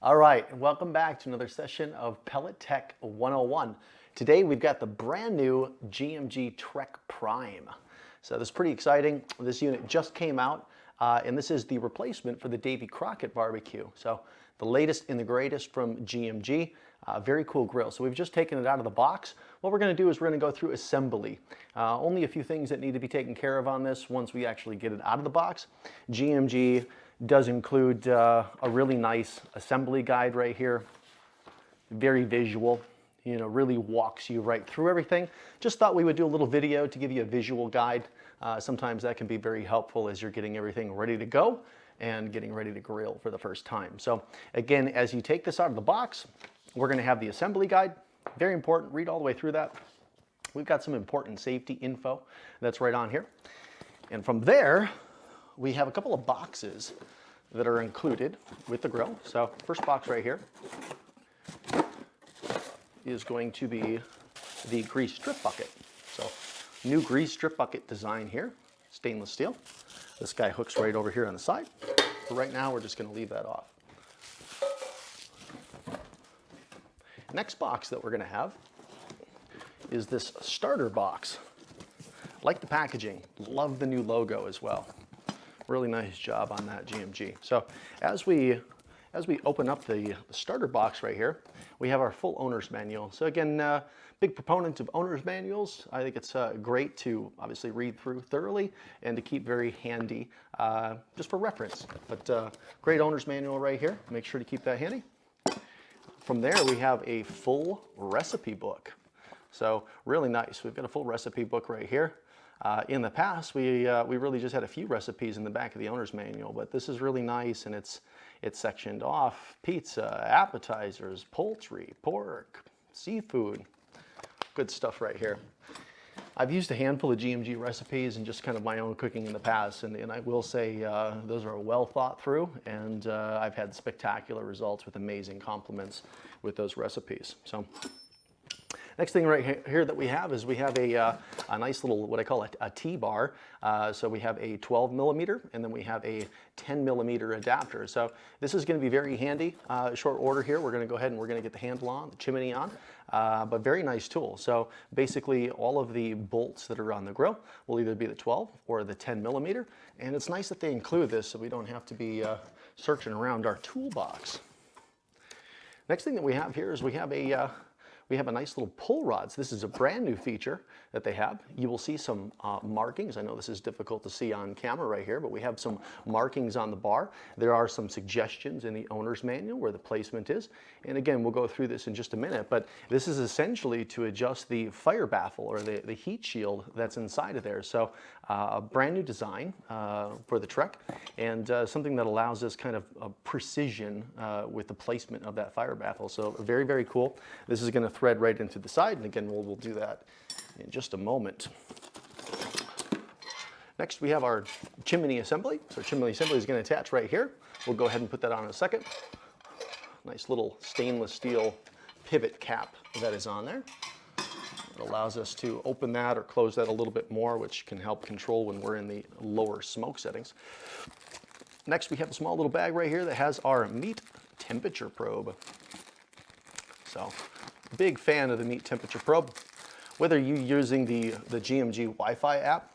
All right, and welcome back to another session of Pellet Tech 101. Today we've got the brand new GMG Trek Prime. So this is pretty exciting. This unit just came out, and this is the replacement for the Davy Crockett barbecue. So the latest and the greatest from GMG. Very cool grill. So we've just taken it out of the box. What we're going to do is we're going to go through assembly. Only a few things that need to be taken care of on this once we actually get it out of the box. GMG does include a really nice assembly guide right here. Very visual, really walks you right through everything. Just thought we would do a little video to give you a visual guide. Sometimes that can be very helpful as you're getting everything ready to go and getting ready to grill for the first time. So again, as you take this out of the box, we're going to have the assembly guide. Very important, read all the way through that. We've got some important safety info that's right on here. And from there, we have a couple of boxes that are included with the grill. So first box right here is going to be the grease strip bucket. So new grease strip bucket design here, stainless steel. This guy hooks right over here on the side. For right now, we're just going to leave that off. Next box that we're going to have is this starter box. Like the packaging, love the new logo as well. Really nice job on that, GMG. So as we open up the starter box right here, we have our full owner's manual. So again, big proponent of owner's manuals. I think it's great to obviously read through thoroughly and to keep very handy just for reference. But great owner's manual right here. Make sure to keep that handy. From there, we have a full recipe book. So really nice. We've got a full recipe book right here. In the past, we really just had a few recipes in the back of the owner's manual, but this is really nice, and it's sectioned off: pizza, appetizers, poultry, pork, seafood. Good stuff right here. I've used a handful of GMG recipes and just kind of my own cooking in the past, and I will say those are well thought through, and I've had spectacular results with amazing compliments with those recipes. So next thing right here that we have is we have a nice little, what I call a T-bar. So we have a 12 millimeter, and then we have a 10 millimeter adapter. So this is going to be very handy. Short order here, we're going to go ahead and we're going to get the handle on, the chimney on, but very nice tool. So basically all of the bolts that are on the grill will either be the 12 or the 10 millimeter. And it's nice that they include this so we don't have to be searching around our toolbox. Next thing that we have here is we have a nice little pull rods. This is a brand new feature that they have. You will see some markings. I know this is difficult to see on camera right here, but we have some markings on the bar. There are some suggestions in the owner's manual where the placement is. And again, we'll go through this in just a minute, but this is essentially to adjust the fire baffle or the heat shield that's inside of there. So a brand new design for the Trek, and something that allows us kind of a precision with the placement of that fire baffle. So very, very cool. This is going to thread right into the side, and again, we'll do that in just a moment. Next, we have our chimney assembly. So chimney assembly is going to attach right here. We'll go ahead and put that on in a second. Nice little stainless steel pivot cap that is on there. It allows us to open that or close that a little bit more, which can help control when we're in the lower smoke settings. Next, we have a small little bag right here that has our meat temperature probe. So big fan of the meat temperature probe. Whether you're using the GMG Wi-Fi app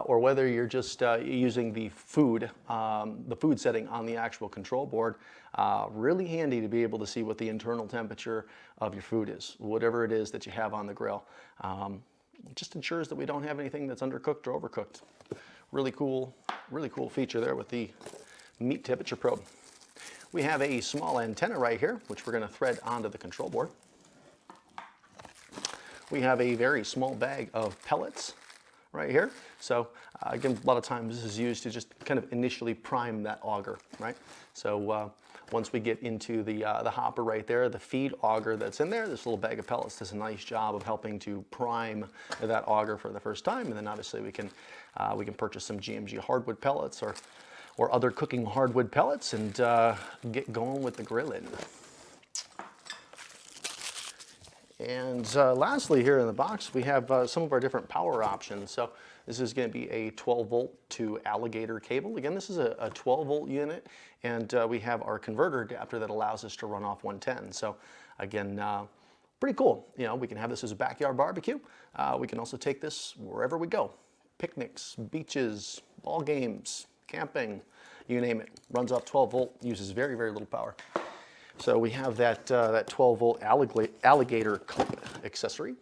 or whether you're just using the food setting on the actual control board, really handy to be able to see what the internal temperature of your food is, whatever it is that you have on the grill. It just ensures that we don't have anything that's undercooked or overcooked. Really cool feature there with the meat temperature probe. We have a small antenna right here, which we're going to thread onto the control board. We have a very small bag of pellets right here. So again, a lot of times this is used to just kind of initially prime that auger, right? So once we get into the hopper right there, the feed auger that's in there, this little bag of pellets does a nice job of helping to prime that auger for the first time. And then obviously we can purchase some GMG hardwood pellets or other cooking hardwood pellets and get going with the grilling. And lastly, here in the box, we have some of our different power options. So this is going to be a 12 volt to alligator cable. Again, this is a 12 volt unit, and we have our converter adapter that allows us to run off 110. So again, pretty cool. You know, we can have this as a backyard barbecue. We can also take this wherever we go. Picnics, beaches, ball games, camping, you name it. Runs off 12 volt, uses very, very little power. So we have that 12 volt alligator clip accessory.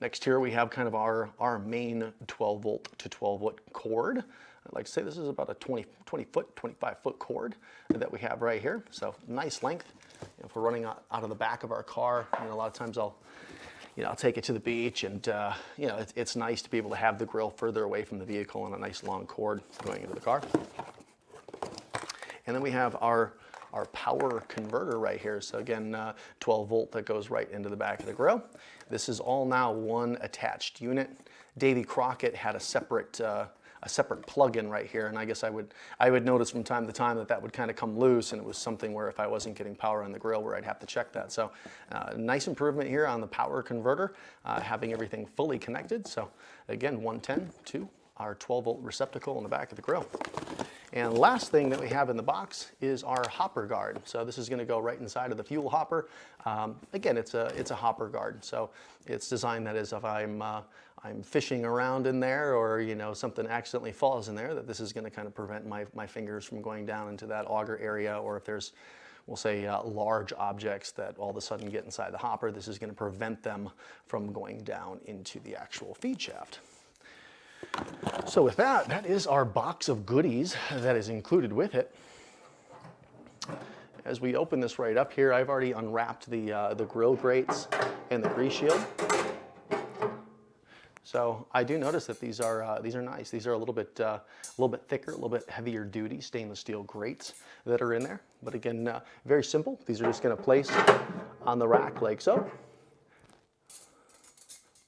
Next here we have kind of our main 12 volt to 12 volt cord. I'd like to say this is about a 20 foot, 25 foot cord that we have right here. So nice length. You know, if we're running out of the back of our car, you know, a lot of times I'll take it to the beach, and you know, it's nice to be able to have the grill further away from the vehicle and a nice long cord going into the car. And then we have our power converter right here. So again, 12 volt that goes right into the back of the grill. This is all now one attached unit. Davy Crockett had a separate plug-in right here, and I guess I would notice from time to time that would kind of come loose, and it was something where if I wasn't getting power on the grill where I'd have to check that. So nice improvement here on the power converter, having everything fully connected. So again, 110 to our 12 volt receptacle in the back of the grill. And last thing that we have in the box is our hopper guard. So this is going to go right inside of the fuel hopper. Again, it's a hopper guard. So it's designed that is if I'm fishing around in there, or you know, something accidentally falls in there, that this is going to kind of prevent my fingers from going down into that auger area, or if there's, we'll say, large objects that all of a sudden get inside the hopper, this is going to prevent them from going down into the actual feed shaft. So with that is our box of goodies that is included with it. As we open this right up here, I've already unwrapped the grill grates and the grease shield. So I do notice that these are nice. These are a little bit thicker, a little bit heavier duty stainless steel grates that are in there. But again, very simple. These are just going to place on the rack like so.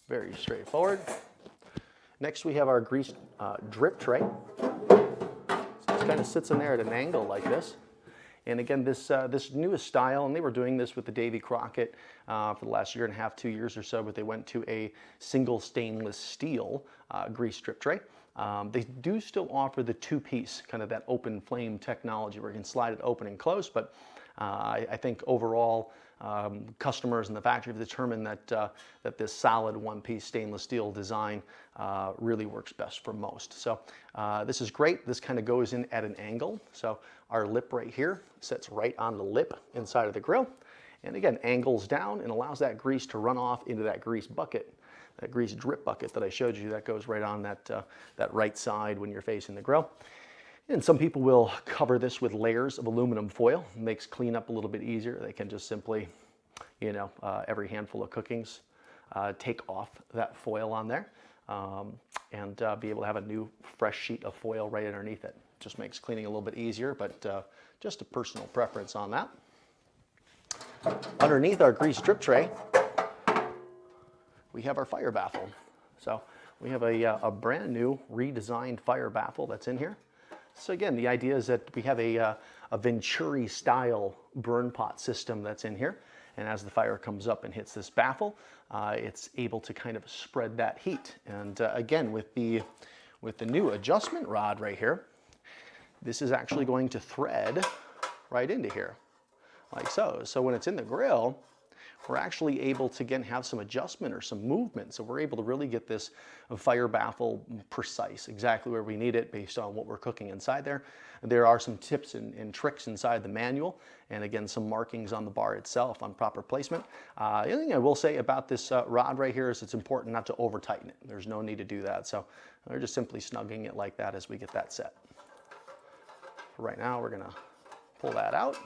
Very straightforward. Next, we have our grease drip tray. So this kind of sits in there at an angle like this. And again, this newest style, and they were doing this with the Davy Crockett for the last year and a half, 2 years or so, but they went to a single stainless steel grease strip tray. They do still offer the two-piece, kind of that open flame technology where you can slide it open and close, but I think overall, customers in the factory have determined that this solid one-piece stainless steel design really works best for most. So this is great. This kind of goes in at an angle. So our lip right here sits right on the lip inside of the grill. And again, angles down and allows that grease to run off into that grease bucket, that grease drip bucket that I showed you. That goes right on that right side when you're facing the grill. And some people will cover this with layers of aluminum foil. It makes cleanup a little bit easier. They can just simply, you know, every handful of cookings, take off that foil on there and be able to have a new fresh sheet of foil right underneath it. Just makes cleaning a little bit easier, but just a personal preference on that. Underneath our grease strip tray, we have our fire baffle. So we have a brand new redesigned fire baffle that's in here. So again, the idea is that we have a Venturi style burn pot system that's in here. And as the fire comes up and hits this baffle, it's able to kind of spread that heat. And again, with the new adjustment rod right here, this is actually going to thread right into here, like so. So when it's in the grill, we're actually able to, again, have some adjustment or some movement. So we're able to really get this fire baffle precise, exactly where we need it based on what we're cooking inside there. There are some tips and tricks inside the manual, and again, some markings on the bar itself on proper placement. The other thing I will say about this rod right here is it's important not to over tighten it. There's no need to do that. So we're just simply snugging it like that as we get that set. For right now, we're gonna pull that out.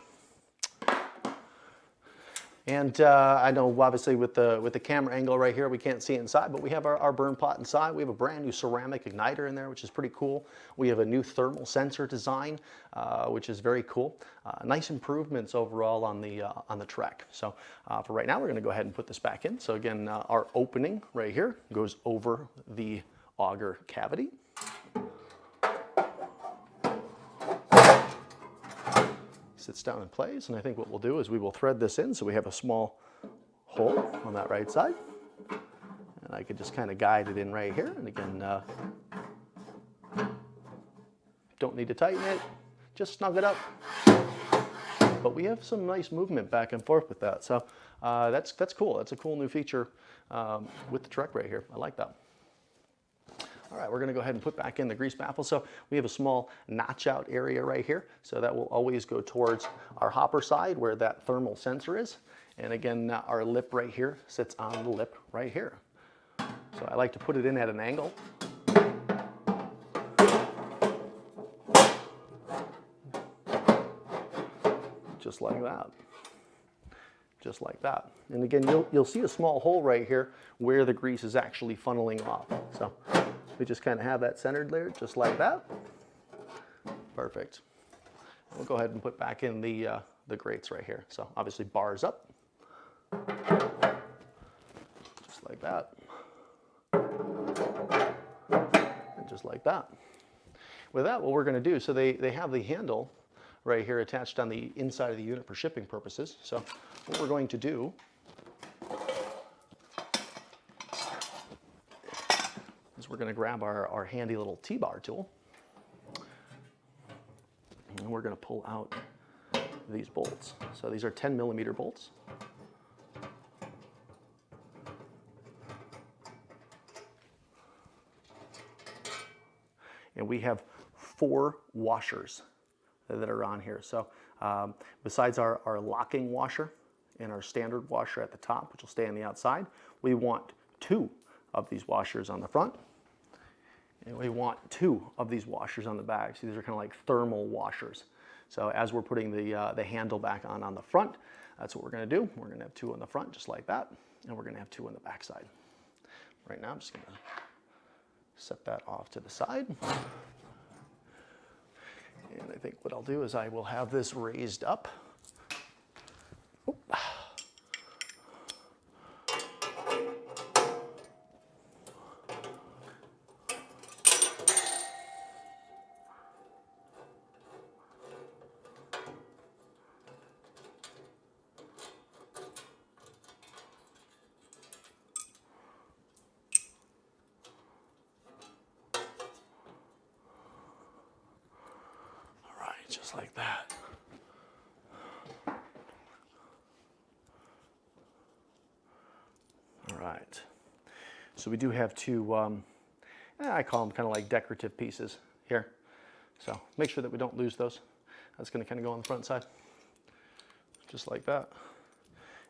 And I know obviously with the camera angle right here, we can't see inside, but we have our burn pot inside. We have a brand new ceramic igniter in there, which is pretty cool. We have a new thermal sensor design, which is very cool. Nice improvements overall on the Trek. So for right now, we're gonna go ahead and put this back in. So again, our opening right here goes over the auger cavity. sits down in place. And I think what we'll do is we will thread this in so we have a small hole on that right side. And I could just kind of guide it in right here. And again, don't need to tighten it, just snug it up. But we have some nice movement back and forth with that. So that's cool. That's a cool new feature with the Trek right here. I like that. All right, we're gonna go ahead and put back in the grease baffle. So we have a small notch out area right here. So that will always go towards our hopper side where that thermal sensor is. And again, our lip right here sits on the lip right here. So I like to put it in at an angle. Just like that. Just like that. And again, you'll see a small hole right here where the grease is actually funneling off. So we just kind of have that centered there, just like that. Perfect. We'll go ahead and put back in the grates right here. So obviously bars up. Just like that. And just like that. With that, what we're going to do, so they have the handle right here attached on the inside of the unit for shipping purposes. So what we're going to do is we're going to grab our handy little T-bar tool, and we're going to pull out these bolts. So these are 10mm bolts. And we have 4 washers that are on here. So besides our locking washer and our standard washer at the top, which will stay on the outside, we want 2 of these washers on the front. And we want 2 of these washers on the back. So these are kind of like thermal washers. So as we're putting the handle back on the front, that's what we're going to do. We're going to have 2 on the front, just like that. And we're going to have 2 on the back side. Right now, I'm just going to set that off to the side. And I think what I'll do is I will have this raised up. Oop. Just like that. All right. So we do have 2, I call them kind of like decorative pieces here. So make sure that we don't lose those. That's going to kind of go on the front side. Just like that.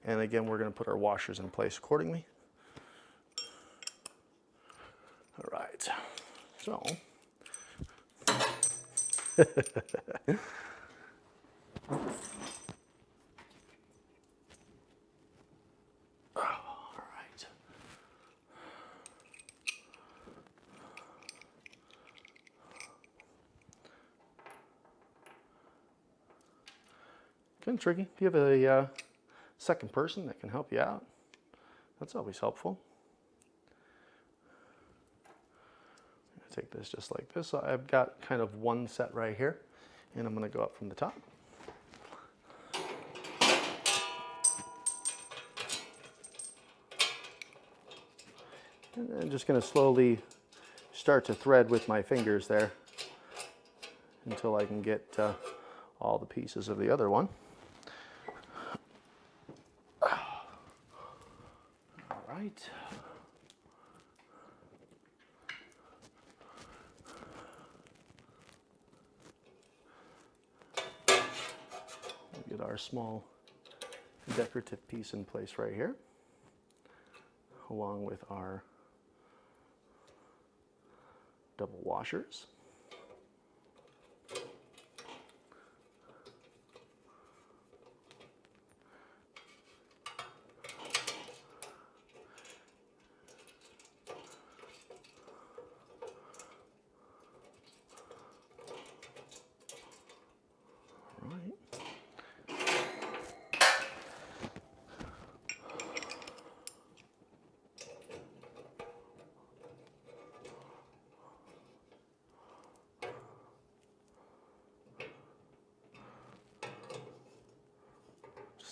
And again, we're going to put our washers in place accordingly. All right. So. All right. Kind of tricky. If you have a second person that can help you out, that's always helpful. Take this just like this. So I've got kind of one set right here, and I'm going to go up from the top. And I'm just going to slowly start to thread with my fingers there until I can get all the pieces of the other one. All right. Get our small decorative piece in place right here, along with our double washers. All right.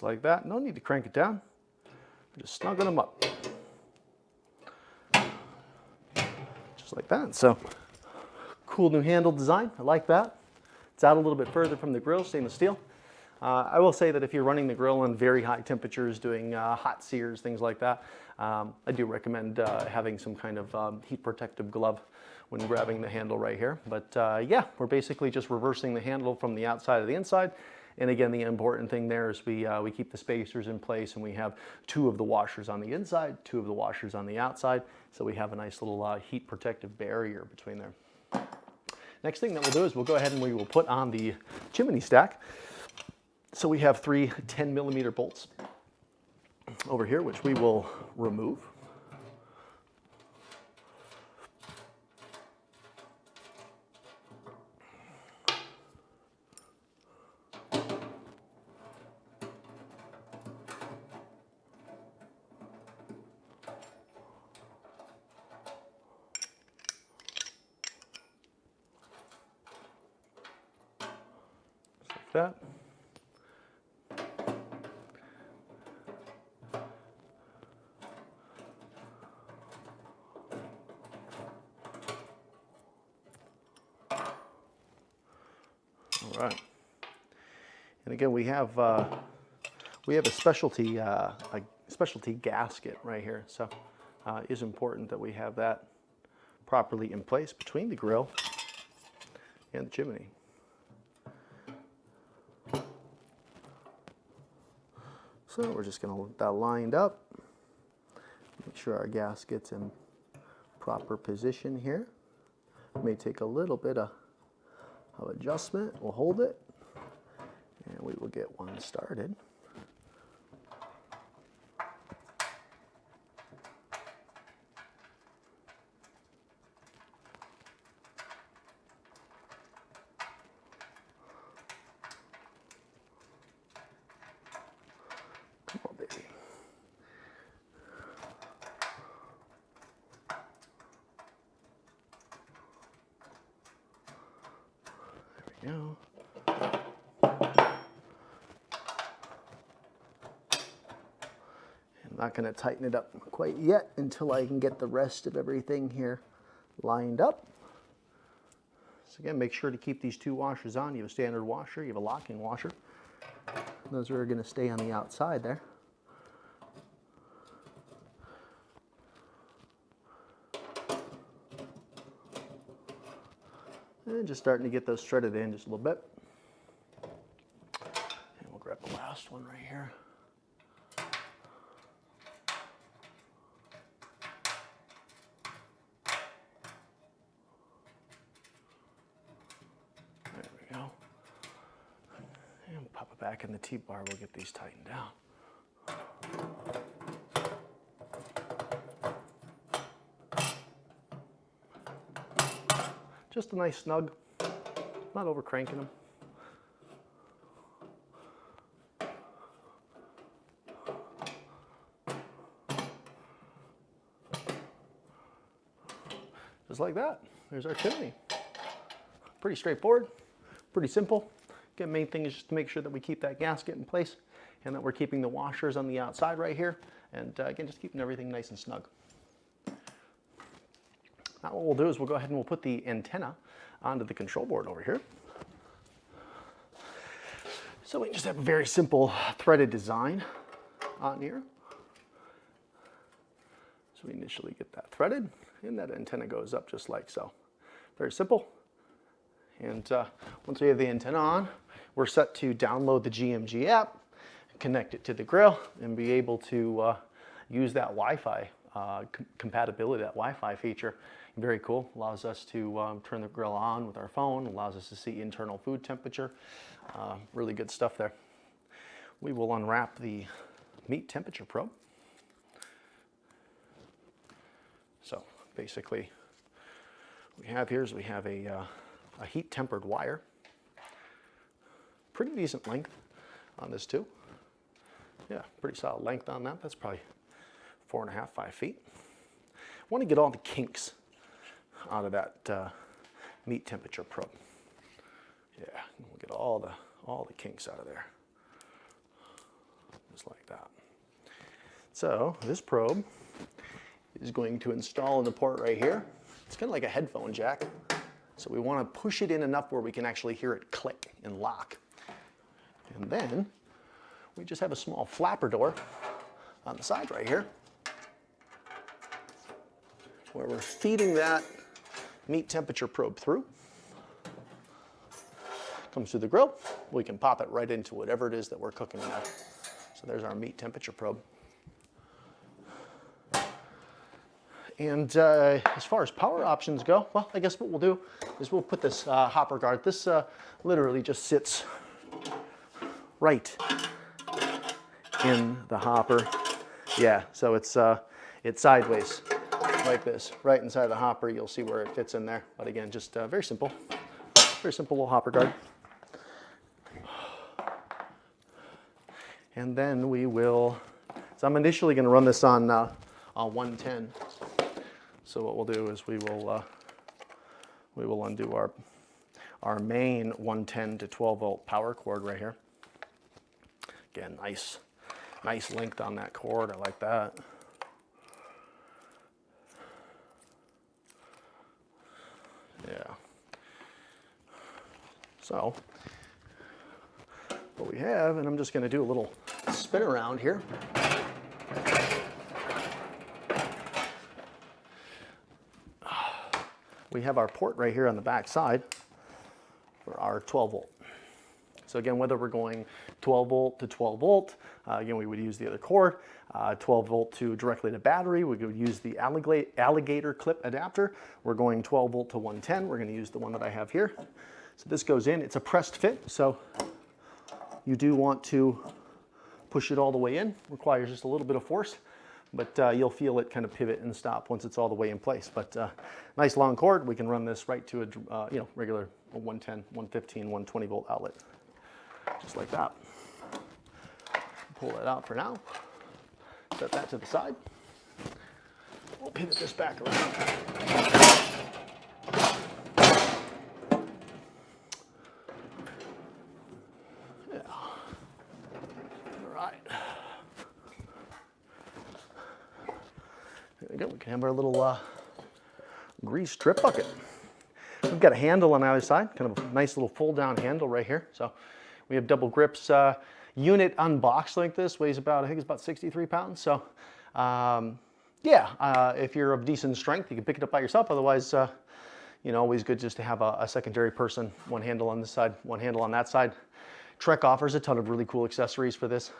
just like that. No need to crank it down. Just snuggling them up. Just like that. So, cool new handle design. I like that. It's out a little bit further from the grill, stainless steel. I will say that if you're running the grill on very high temperatures, doing hot sears, things like that, I do recommend having some kind of heat protective glove when grabbing the handle right here. But yeah, we're basically just reversing the handle from the outside to the inside. And again, the important thing there is we keep the spacers in place, and we have 2 of the washers on the inside, 2 of the washers on the outside. So we have a nice little heat protective barrier between there. Next thing that we'll do is we'll go ahead and we will put on the chimney stack. So we have 3 10mm bolts over here, which we will remove. Just like that. All right, and again we have a specialty gasket right here, so it is important that we have that properly in place between the grill and the chimney. So we're just going to let that lined up. Make sure our gasket's in proper position here. It may take a little bit of adjustment. We'll hold it, and we will get one started. Come on, baby. There we go. I'm not going to tighten it up quite yet until I can get the rest of everything here lined up. So again, make sure to keep these 2 washers on. You have a standard washer, you have a locking washer. Those are going to stay on the outside there. And just starting to get those threaded in just a little bit. And we'll grab the last one right here. There we go. And pop it back in the T-bar. We'll get these tightened down. Just a nice snug, not over cranking them. Just like that, there's our chimney. Pretty straightforward, pretty simple. Again, main thing is just to make sure that we keep that gasket in place and that we're keeping the washers on the outside right here. And again, just keeping everything nice and snug. Now what we'll do is we'll go ahead and we'll put the antenna onto the control board over here. So we just have a very simple threaded design on here. So we initially get that threaded, and that antenna goes up just like so. Very simple. And once we have the antenna on, we're set to download the GMG app, connect it to the grill, and be able to use that Wi-Fi compatibility, that Wi-Fi feature. Very cool. Allows us to turn the grill on with our phone, allows us to see internal food temperature. Really good stuff there. We will unwrap the meat temperature probe. So basically what we have here is we have a heat tempered wire. Pretty decent length on this too. Yeah, pretty solid length on that. That's probably 4.5, 5 feet. I want to get all the kinks out of that meat temperature probe. Yeah, we'll get all the kinks out of there. just like that. So this probe is going to install in the port right here. It's kind of like a headphone jack. So we want to push it in enough where we can actually hear it click and lock. And then we just have a small flapper door on the side right here where we're feeding that meat temperature probe through. Comes through the grill. We can pop it right into whatever it is that we're cooking now. So there's our meat temperature probe. And as far as power options go, well, I guess what we'll do is we'll put this hopper guard. This literally just sits right in the hopper. Yeah, so it's sideways like this, right inside the hopper. You'll see where it fits in there. But again, just very simple little hopper guard. And then we will, so I'm initially going to run this on 110. So what we'll do is we will undo our main 110 to 12 volt power cord right here. Again, nice length on that cord. I like that. Yeah. So what we have, and I'm just going to do a little spin around here. We have our port right here on the back side for our 12 volt. So again, whether we're going 12 volt to 12 volt, again, we would use the other cord. 12 volt to directly to battery, we would use the alligator clip adapter. We're going 12 volt to 110. We're going to use the one that I have here. So this goes in. It's a pressed fit, so you do want to push it all the way in. Requires just a little bit of force, but you'll feel it kind of pivot and stop once it's all the way in place. But nice long cord. We can run this right to a regular 110, 115, 120 volt outlet, just like that. Pull that out for now. Set that to the side. We'll pivot this back around. Yeah. All right. There we go. We can have our little grease strip bucket. We've got a handle on either side, kind of a nice little fold down handle right here. So we have double grips. Unit unboxed like this weighs about, I think it's about 63 pounds. So if you're of decent strength, you can pick it up by yourself. Otherwise, always good just to have a secondary person, one handle on this side, one handle on that side. Trek offers a ton of really cool accessories for this.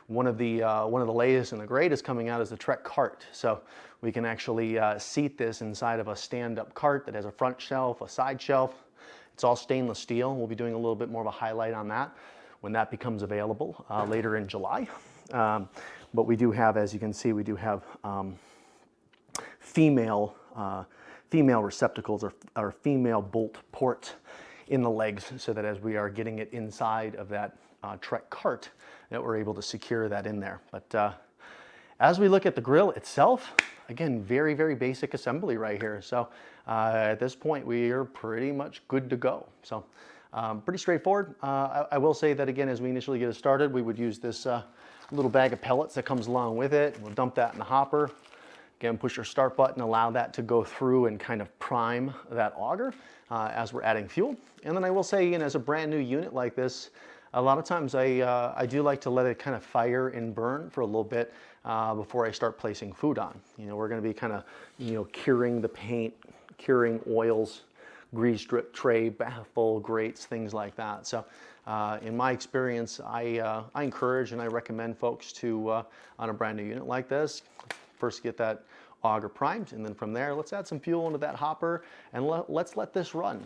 One of the latest and the greatest coming out is the Trek cart. So we can actually seat this inside of a stand-up cart that has a front shelf, a side shelf. It's all stainless steel. We'll be doing a little bit more of a highlight on that when that becomes available later in July. But we do have, as you can see, we do have female receptacles or female bolt ports in the legs, so that as we are getting it inside of that Trek cart, that we're able to secure that in there. But as we look at the grill itself, again, very, very basic assembly right here. So at this point, we are pretty much good to go. So pretty straightforward. I will say that, again, as we initially get it started, we would use this little bag of pellets that comes along with it. We'll dump that in the hopper. Again, push your start button, allow that to go through and kind of prime that auger as we're adding fuel. And then I will say, as a brand new unit like this, a lot of times I do like to let it kind of fire and burn for a little bit before I start placing food on. We're going to be kind of, curing the paint, curing oils, grease strip tray, baffle, grates, things like that. So in my experience, I encourage and I recommend folks to, on a brand new unit like this, first get that auger primed, and then from there, let's add some fuel into that hopper and let's let this run,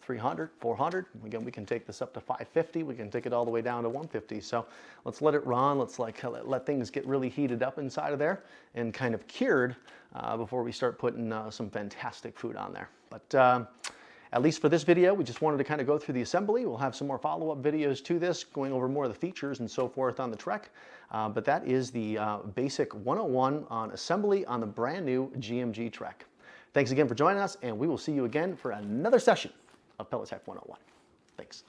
300, 400. Again, we can take this up to 550. We can take it all the way down to 150. So let's let it run. Let's let things get really heated up inside of there and kind of cured before we start putting some fantastic food on there. But at least for this video, we just wanted to kind of go through the assembly. We'll have some more follow-up videos to this, going over more of the features and so forth on the Trek. But that is the basic 101 on assembly on the brand new GMG Trek. Thanks again for joining us, and we will see you again for another session of Pellet Tech 101. Thanks.